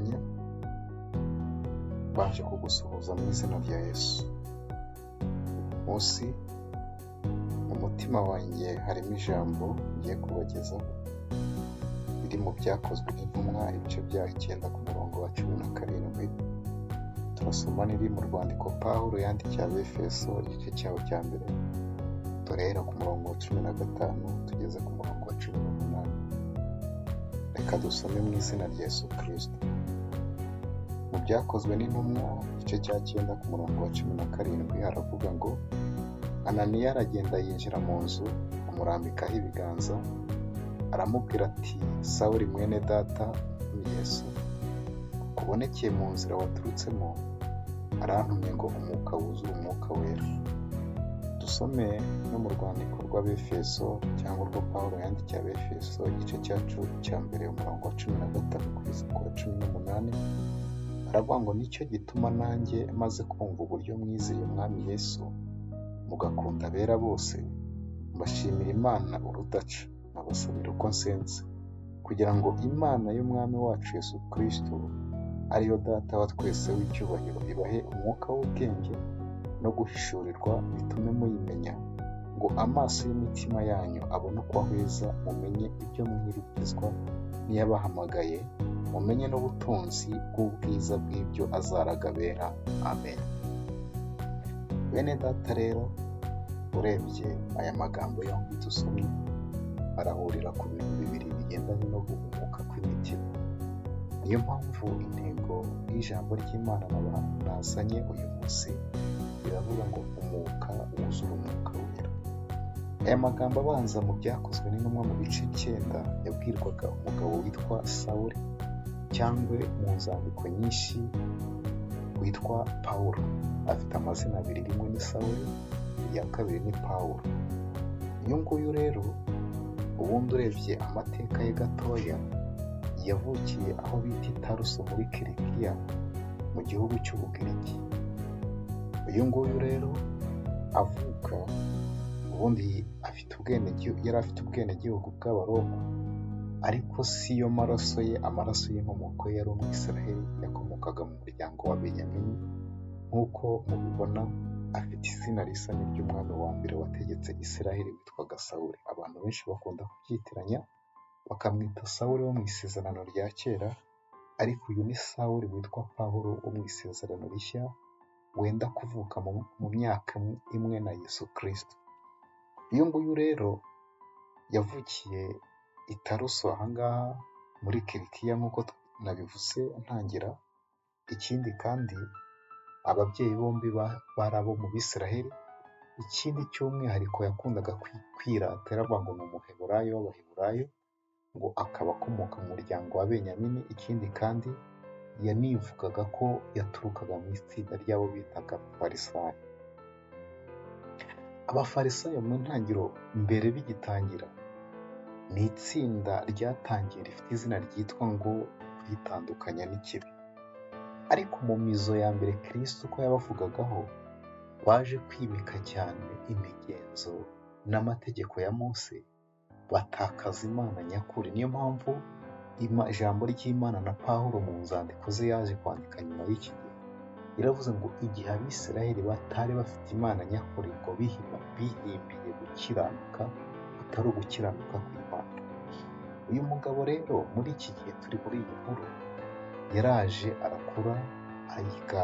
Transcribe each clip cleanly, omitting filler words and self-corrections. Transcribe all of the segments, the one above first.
kanya baje kugusuhuza mu izina rya Yesu. Munsi mu mutima wanjye harimo ijambo ngiye kubagezaho riri mu Byakozwe n'Intumwa ibice bya 9 ku murongo wa 17. Turasoma n'iri mu rwandiko Pawulo yandikiye Abefeso igice cyawo cya mbere, turahera ku murongo wa 15 tugeze ku murongo wa 18. Reka dusome mu izina rya Yesu Kristo. Mu Byakozwe n'Intumwa igice cya 9 ku murongo wa 17 haravuga ngo, Ananiya aragenda yinjira mu nzu, amurambikaho ibiganza, aramubwira ati, Sawuli mwene data Yesu kubonekeye mu nzira waturutsemo, arantumye ngo umwuka wuzure umwuka wera. Dusome no mu rwandiko rw'Abefeso cyangwa urwo Pawulo yandikiye Abefeso igice cya mbere umurongo wa 15 kugeza ku wa 18. Aravuga ngo, nicyo gituma nanjye maze kumva uburyo mwizeye umwami Yesu mugakunda abera bose, mbashimira Imana urudaca, nkabasabira uko nsenze, kugira ngo Imana y'umwami wacu Yesu Kristo ariyo Data wa twese w'icyubahiro ibahe umwuka w'ubwenge no guhishurirwa, bitume muyimenya, ngo amaso y'imitima yanyu abone uko ahweza, mumenye ibyo mwiringizwa n'iyabahamagaye, mumenye n'ubutunzi bw'ubwiza bw'ibyo azaraga abera. Amen. Bene data rero, urebye aya magambo yombi dusomye arahurira ku bintu bibiri bigendanye no guhumuka kw'imitima. Niyo mpamvu intego y'ijambo ry'Imana nazanye uyu munsi biravuga ngo umwuka wuzura umwuka wera. Aya magambo abanza mu Byakozwe n'Intumwa mu bice 9 yabwirwaga umugabo witwa Sawuli, cyangwa mu nzandiko nyinshi witwa Pawulo. Afite amazina abiri, rimwe ni Sawuli, iya kabiri ni Pawulo. Uyu nguyu rero ubundi urebye amateka ye gatoya, yavukiye aho bita i Taruso muri Kilikiya mu gihugu cy'Ubugiriki. Uyu nguyu rero avuka ubundi yari afite ubwenegihugu bw'Abaroma, ariko si yo maraso ye. Amaraso y'inkomoko ye yari Umwisiraheli, yakomokaga mu muryango wa Benyamini. Nk'uko mubibona, afite izina risa n'iry'umwami wa mbere wategetse Isiraheli witwaga Sawuli. Abantu benshi bakunda kubyitiranya bakamwita Sawuli wo mu Isezerano rya Kera, ariko uyu ni Sawuli witwa Pawulo wo mu Isezerano Rishya, wenda kuvuka mu myaka imwe na Yesu Kristo. Uyu nguyu rero yavukiye i Taruso ahangaha muri Kilikiya nk'uko nabivuze ntangira. Ikindi kandi ababyeyi bombi bari abo mu Bisiraheli. Ikindi cy'umwihariko yakundaga kwirata, yaravuga ngo ni Umuheburayo w'Abaheburayo, ngo akaba akomoka mu muryango wa Benyamini. Ikindi kandi yanivugaga ko yaturukaga mu itsinda ry'abo bitaga Abafarisayo. Abafarisayo mu ntangiriro mbere bigitangira ni itsinda ryatangiye rifite izina ryitwa ngo kwitandukanya n'ikibi, ariko mu mizo ya mbere Kristo uko yabavugagaho baje kwimika cyane imigenzo n'amategeko ya Mose, batakaza Imana nyakuri. Niyo mpamvu ijambo ry'Imana na Pawulo mu nzandiko ze yaje kwandika nyuma y'iki gihe, iravuze ngo igihe Abisiraheli batari bafite Imana nyakuri, ngo bihimbiye gukiranuka atari ugukiranuka kw'Imana. Uyu mugabo rero muri iki gihe turi muri iyi nkuru, yaraje arakura, ayiga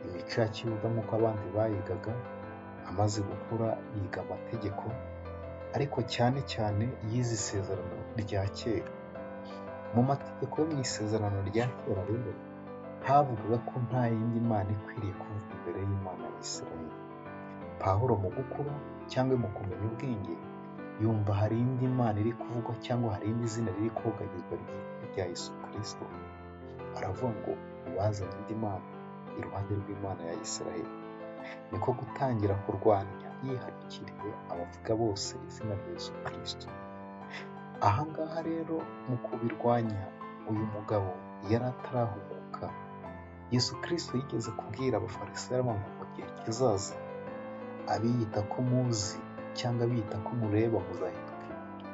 imico ya Kiyuda nk'uko abandi bayigaga. Amaze gukura yiga amategeko, ariko cyane cyane yize Isezerano rya Kera. Mu mategeko yo mu Isezerano rya Kera rero havugaga ko nta yindi Mana ikwiriye kuvuga imbere y'Imana ya Isiraheli. Pawulo mu gukura cyangwa mu kumenya ubwenge, yumva hari indi Mana iri kuvugwa, cyangwa hari indi zina riri kogagizwa rya Yesu Kristo. Aravuga ngo bazanye indi Mana iruhande rw'Imana ya Isiraheli. Niko gutangira kurwanya yihanukiriye abavuga bose izina rya Yesu Kristo. Ahangaha rero mu kubirwanya uyu mugabo yari atarahumuka, Yesu Kristo yigeze kubwira Abafarisayo ngo mu gihe kizaza abiyita ko muzi cyangwa abiyita ko mureba muzahinduka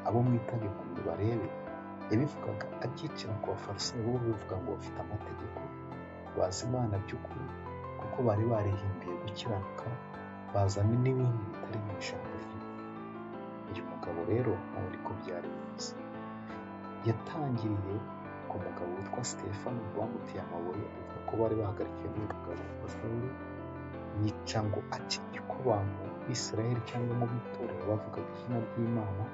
abo mwitaga impumyi barebe, yabivugaga abyicira ku bafarisayo bo bivuga ngo bafite amategeko, bazi Imana by'ukuri kuko bari barihimbiye gukiranuka, bazana n'ibindi bitari mu ijambo ry'Imana. Uyu mugabo rero nawe ariko byari bimeze. Yatangiriye ku mugabo witwa Sitefano bamuteye amabuye, bivuga ko bari bahagarikiye n'uyu mugabo wa Sawuli, yica ngo atinye ko abantu b'Isiraheli cyangwa mu b'itorero bavugaga izina ry'Imana.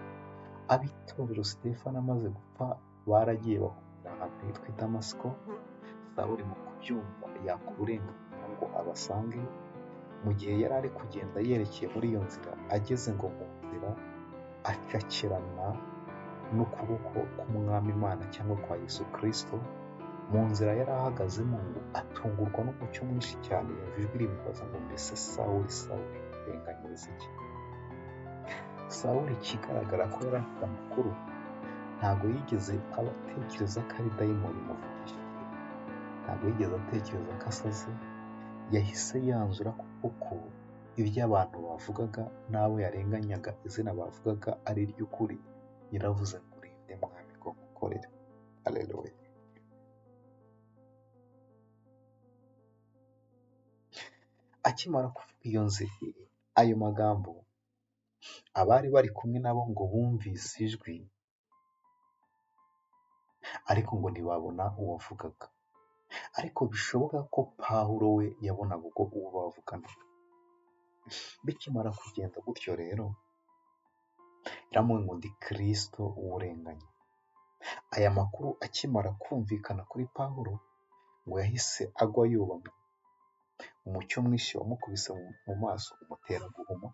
Ab'itorero Sitefano amaze gupfa baragiye bahurira ahantu hitwa i Damasiko. Sawuli mu kubyumva yaka uburenganzira ngo abasange. Mu gihe yari ari kugenda yerekeye muri iyo nzira, ageze ngo mu nzira acakirana n'ukuboko k'umwami Imana cyangwa kwa Yesu Kristo. Mu nzira yari ahagazemo ngo atungurwa n'umucyo mwinshi cyane, yumva ijwi rimubaza ngo mbese Sawuli, Sawuli urenganyiriza iki? Sawuli ikigaragara ko yari afite amakuru, ntabwo yigeze atekereza ko ari dayimoni imuvugishije, ntabwo yigeze atekereza ko asaze. Yahise yanzura kuko ibyo abantu bavugaga n'abo yarenganyaga izina bavugaga ari iry'ukuri. Yaravuze ngo urinde mwami ngo mukorere. Haleluya. Akimara kuvuga ayo magambo, abari bari kumwe nabo ngo bumvise ijwi, ariko ngo ntibabona uwavugaga. Ariko bishoboka ko Pawulo we yabonaga ubwo uwo bavuganaga. Bikimara kugenda gutyo rero, yaramubwiye ngo ndi Kristo w'urenganya. Aya makuru akimara kumvikana kuri Pawulo, ngo yahise agwa yubamye. Umucyo mwinshi wamukubise mu maso umutera guhuma.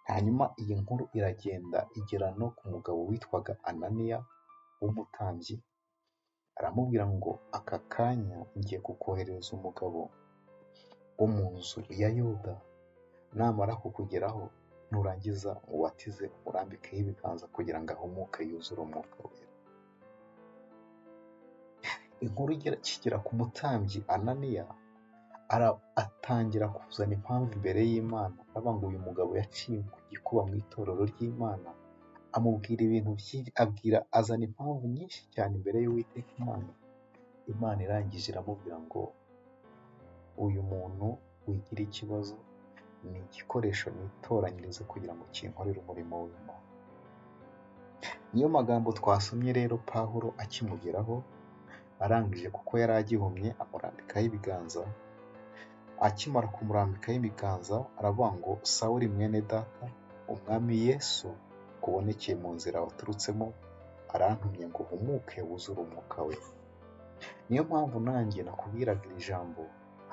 Hanyuma iyi nkuru iragenda igera no ku mugabo witwaga Ananiya w'umutambyi. Aramubwira ngo aka kanya ngiye kukohereza umugabo wo mu nzu ya Yuda, namara kukugeraho nurangiza mubatize umurambikeho ibiganza kugira ngo ahumuke yuzure umwuka wera. Inkuru ikigera ku mutambyi Ananiya, atangira kuzana impamvu imbere y'Imana, aravuga ngo uyu mugabo yaciye ku gikuba mu itorero ry'Imana, amubwira ibintu byinshi, azana impamvu nyinshi cyane imbere y'Uwiteka Imana. Imana irangije iramubwira ngo uyu muntu wigira ikibazo, ni igikoresho nitoranyirize kugira ngo kinkorere umurimo w'Imana. Niyo magambo twasomye rero. Pawulo akimugeraho arangije, kuko yari agihumye, amurambikaho ibiganza. Akimara kumurambikaho ibiganza aravuga ngo Sawuli mwene data, umwami Yesu kubonekeye mu nzira waturutsemo, arantumye ngo uhumuke wuzure umwuka we. Niyo mpamvu nanjye nakubwiraga iri jambo.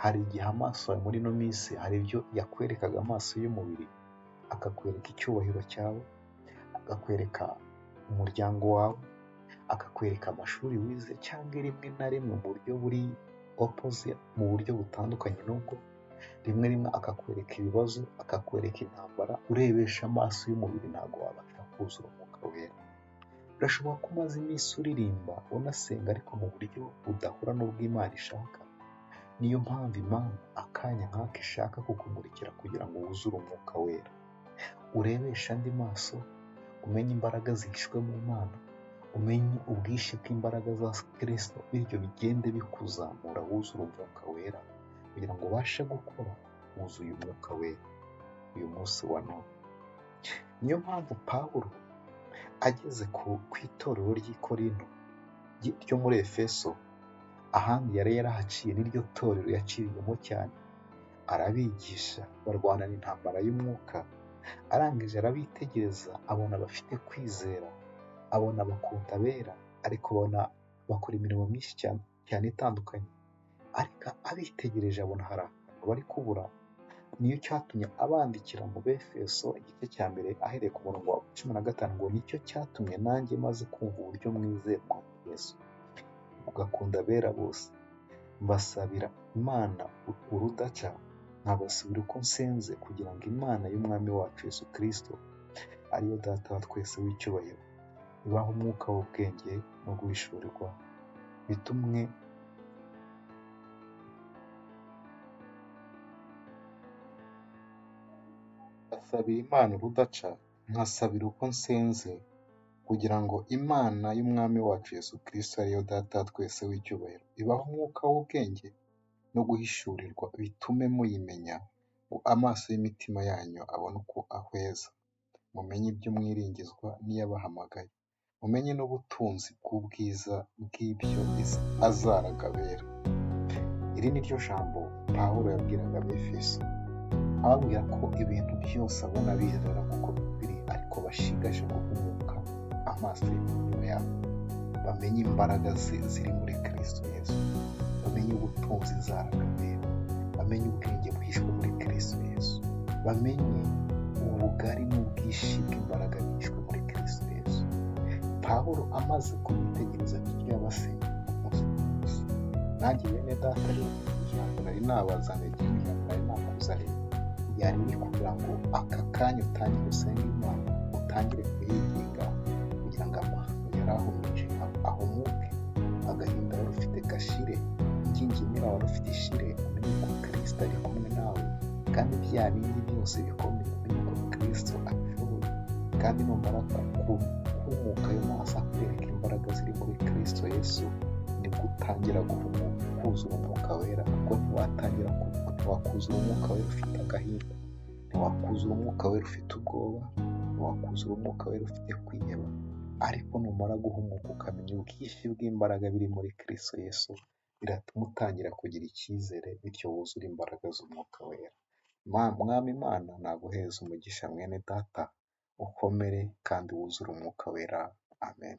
Hari igihe amaso yawe muri ino minsi, hari ibyo yakwerekaga amaso y'umubiri, akakwereka icyubahiro cyawe, akakwereka umuryango wawe, akakwereka amashuri wize, cyangwa rimwe na rimwe mu buryo buri opposite, mu buryo butandukanye n'ubwo. Rimwe akakwereka ibibazo, akakwereka intambara. Urebesha amaso y'umubiri ntabwo wabasha kuzura umwuka wera. Birashoboka ko umaze iminsi uririmba unasenga, ariko mu buryo budahura n'ubw'Imana ishaka. Niyo mpamvu Imana akanya nk'aka ishaka kukumurikira kugira ngo wuzure umwuka wera. Urebeshe andi maso, umenye imbaraga zihishwe mu Mana, umenye ubwinshi bw'imbaraga za Kristo, bityo bigende bikuzamura wuzure umwuka wera, kugira ngo ubashe gukora wuzuye umwuka wera uyu munsi wa none. Niyo mpamvu Pawulo ageze ku itorero ry'i Korinto ryo muri Efeso, ahandi yari yarahaciye n'iryo torero yaciriyemo cyane, arabigisha barwanana intambara y'umwuka. Arangije arabitegereza, abona bafite kwizera, abona bakunda abera, ariko abona bakora imirimo myinshi cyane itandukanye. Ariko abitegereje abona hari ahantu bari kubura. Niyo cyatumye abandikira mu Befeso igice cya mbere ahereye ku murongo wa 15 ngo nicyo cyatumye nanjye maze kumva uburyo mwizera Yesu mugakunda abera bose, mbasabira Imana urudaca, nkabasubira uko nsenze, kugira ngo Imana y'umwami wacu Yesu Kristo, ariyo data wa twese w'icyubahiro, ibaha umwuka w'ubwenge no guhishurirwa, bitumwe asabira Imana urudaca, nkasabira uko nsenze, kugira ngo Imana y'Umwami wacu Yesu Kristo ariyo Data wa twese w'icyubahiro, ibahe umwuka w'ubwenge no guhishurirwa, bitume muyimenya, ngo amaso y'imitima yanyu abone uko ahweza, mumenye ibyo mwiringizwa n'iyabahamagaye, mumenye n'ubutunzi bw'ubwiza bw'ibyo azaraga abera. Iri ni ryo jambo Pawulo yabwiraga Abefeso, ababwira ko ibintu byose abona bizera kuko biri, ariko bashigaje guhumuka amaso y'imitima yabo, bamenye imbaraga ziri muri Kristo Yesu, bamenye ubutunzi zaraga abera, bamenye ubwenge buhishwe muri Kristo Yesu, bamenye ubugari n'ubwinshi bw'imbaraga bihishwe muri Kristo Yesu. Pawulo amaze kubitegereza ibyo yabasenya umunsi ku munsi, nanjye bene data rero ijambo nari nabazaniye, ijambo nari nakuzaniye ryari riri kugira ngo aka kanya utangire usenga Imana, utangire kuyiginga kugira ngo amahano yari ahumije ahumuke, agahinda wari ufite gashire, ingingimira wari ufite ishire, umenye ko Kristo ari kumwe nawe, kandi bya bindi byose bikomeye umenye ko Kristo abishoboye, kandi numara guhumuka ayo maso akwereka imbaraga ziri muri Kristo Yesu, nibwo utangira guhumuka kuzura umwuka wera, kuko ntiwakuzura umwuka wera ufite agahinda, ntiwakuzura umwuka wera ufite ubwoba, ntiwakuzura umwuka wera ufite kwiheba, ariko numara guhumuka ukamenya ubwinshi bw'imbaraga biri muri Kristo Yesu, biratuma utangira kugira icyizere, bityo wuzura imbaraga z'umwuka wera. Mwami Imana naguheze umugisha mwene data, ukomere kandi wuzure umwuka wera. Amen.